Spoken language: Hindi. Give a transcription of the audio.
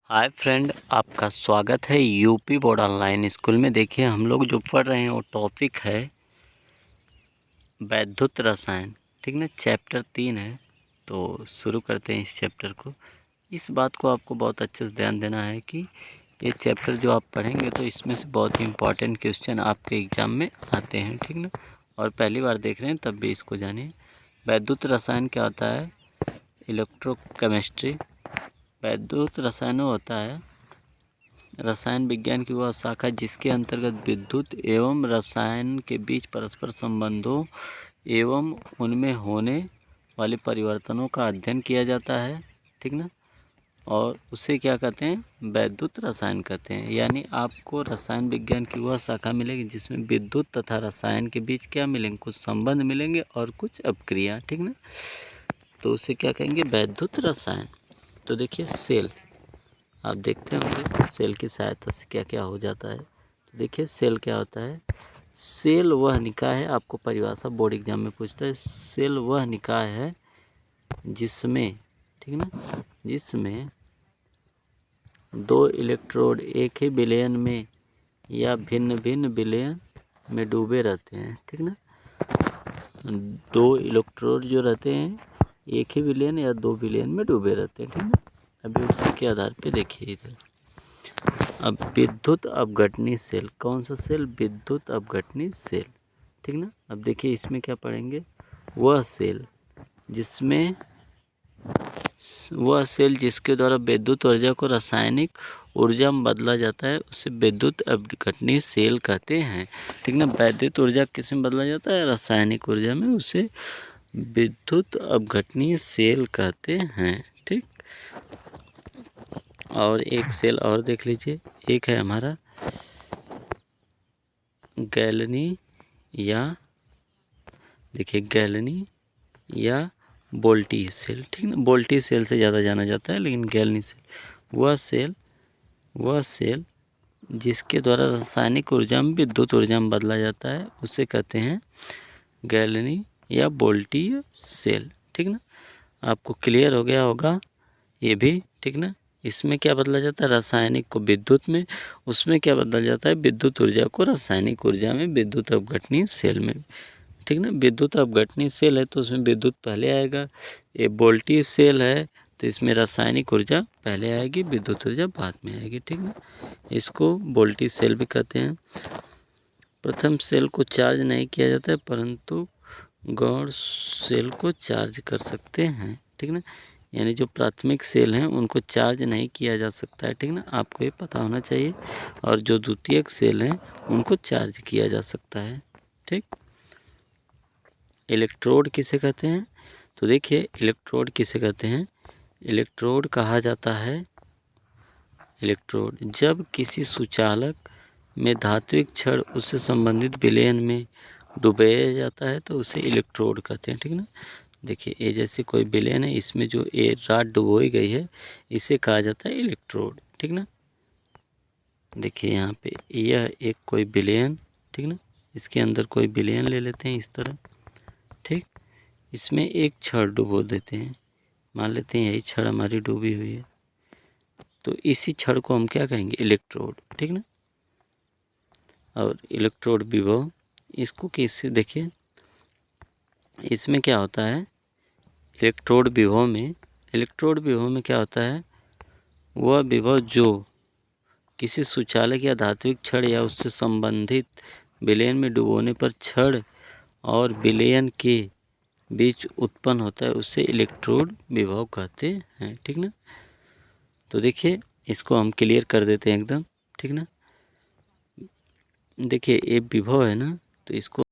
हाय फ्रेंड, आपका स्वागत है यूपी बोर्ड ऑनलाइन स्कूल में। देखिए, हम लोग जो पढ़ रहे हैं वो टॉपिक है वैद्युत रसायन। ठीक ना, चैप्टर 3 है। तो शुरू करते हैं इस चैप्टर को। इस बात को आपको बहुत अच्छे से ध्यान देना है कि ये चैप्टर जो आप पढ़ेंगे तो इसमें से बहुत ही इंपॉर्टेंट क्वेश्चन आपके एग्ज़ाम में आते हैं। ठीक ना, और पहली बार देख रहे हैं तब भी इसको जानिए। वैद्युत रसायन क्या होता है? इलेक्ट्रोकेमिस्ट्री। वैद्युत रसायन होता है रसायन विज्ञान की वह शाखा जिसके अंतर्गत विद्युत एवं रसायन के बीच परस्पर संबंधों एवं उनमें होने वाले परिवर्तनों का अध्ययन किया जाता है। ठीक ना, और उसे क्या कहते हैं? वैद्युत रसायन कहते हैं। यानी आपको रसायन विज्ञान की वह शाखा मिलेगी जिसमें विद्युत तथा रसायन के बीच क्या मिलेंगे? कुछ संबंध मिलेंगे और कुछ अपक्रिया। ठीक ना, तो उसे क्या कहेंगे? वैद्युत रसायन। तो देखिए, सेल आप देखते होंगे सेल की सहायता से क्या क्या हो जाता है। तो देखिए, सेल क्या होता है? सेल वह निकाय है, आपको परिभाषा बोर्ड एग्जाम में पूछता है। सेल वह निकाय है जिसमें, ठीक ना, जिसमें दो इलेक्ट्रोड एक ही विलयन में या भिन्न भिन्न विलयन में डूबे रहते हैं। ठीक ना, दो इलेक्ट्रोड जो रहते हैं एक ही विलयन या दो विलयन में डूबे रहते हैं। ठीक ना, अभी उसी के आधार पे देखिए इधर। अब विद्युत अपघटनी सेल, कौन सा सेल? विद्युत अपघटनी सेल। ठीक ना, अब देखिए इसमें क्या पढ़ेंगे? वह सेल जिसके द्वारा विद्युत ऊर्जा को रासायनिक ऊर्जा में बदला जाता है उसे विद्युत अपघटनी सेल कहते हैं। ठीक ना, वैद्युत ऊर्जा किस में बदला जाता है? रासायनिक ऊर्जा में, उसे विद्युत अपघटनी सेल कहते हैं। ठीक, और एक सेल और देख लीजिए, एक है हमारा गैलनी या, देखिए, गैलनी या बोल्टी सेल। ठीक ना, बोल्टी सेल से ज़्यादा जाना जाता है, लेकिन गैलनी सेल वह सेल जिसके द्वारा रासायनिक ऊर्जा में विद्युत ऊर्जा में बदला जाता है उसे कहते हैं गैलनी या बोल्टी सेल। ठीक ना, आपको क्लियर हो गया होगा ये भी। ठीक ना, इसमें क्या बदला जाता है? रासायनिक को विद्युत में, उसमें क्या बदला जाता है? विद्युत ऊर्जा को रासायनिक ऊर्जा में, विद्युत अपघटनी सेल में। ठीक ना, विद्युत अपघटनी सेल है तो उसमें विद्युत पहले आएगा। ये वोल्टेज सेल है तो इसमें रासायनिक ऊर्जा पहले आएगी, विद्युत ऊर्जा बाद में आएगी। ठीक ना, इसको वोल्टेज सेल भी कहते हैं। प्रथम सेल को चार्ज नहीं किया जाता है परंतु गौण सेल को चार्ज कर सकते हैं। ठीक ना, यानी जो प्राथमिक सेल हैं उनको चार्ज नहीं किया जा सकता है। ठीक ना, आपको ये पता होना चाहिए। और जो द्वितीयक सेल हैं उनको चार्ज किया जा सकता है। ठीक, इलेक्ट्रोड किसे कहते हैं? तो देखिए, इलेक्ट्रोड किसे कहते हैं? इलेक्ट्रोड कहा जाता है, इलेक्ट्रोड जब किसी सुचालक में धात्विक छड़ उससे संबंधित विलयन में डुबाया जाता है तो उसे इलेक्ट्रोड कहते हैं। ठीक ना, देखिए ये जैसे कोई विलयन है, इसमें जो ये राड डुबोई गई है इसे कहा जाता है इलेक्ट्रोड। ठीक ना, देखिए यहाँ पे यह एक कोई विलयन, ठीक ना, इसके अंदर कोई विलयन ले लेते हैं इस तरह। ठीक, इसमें एक छड़ डुबो देते हैं, मान लेते हैं यही छड़ हमारी डूबी हुई है, तो इसी छड़ को हम क्या कहेंगे? इलेक्ट्रोड। ठीक ना, और इलेक्ट्रोड विभव, इसको कैसे देखिए, इसमें क्या होता है? इलेक्ट्रोड विभव में क्या होता है? वह विभव जो किसी सुचालक या धात्विक छड़ या उससे संबंधित विलयन में डुबोने पर छड़ और विलयन के बीच उत्पन्न होता है उसे इलेक्ट्रोड विभव कहते हैं। ठीक ना, तो देखिए इसको हम क्लियर कर देते हैं एकदम। ठीक ना, देखिए ये विभव है ना, तो इसको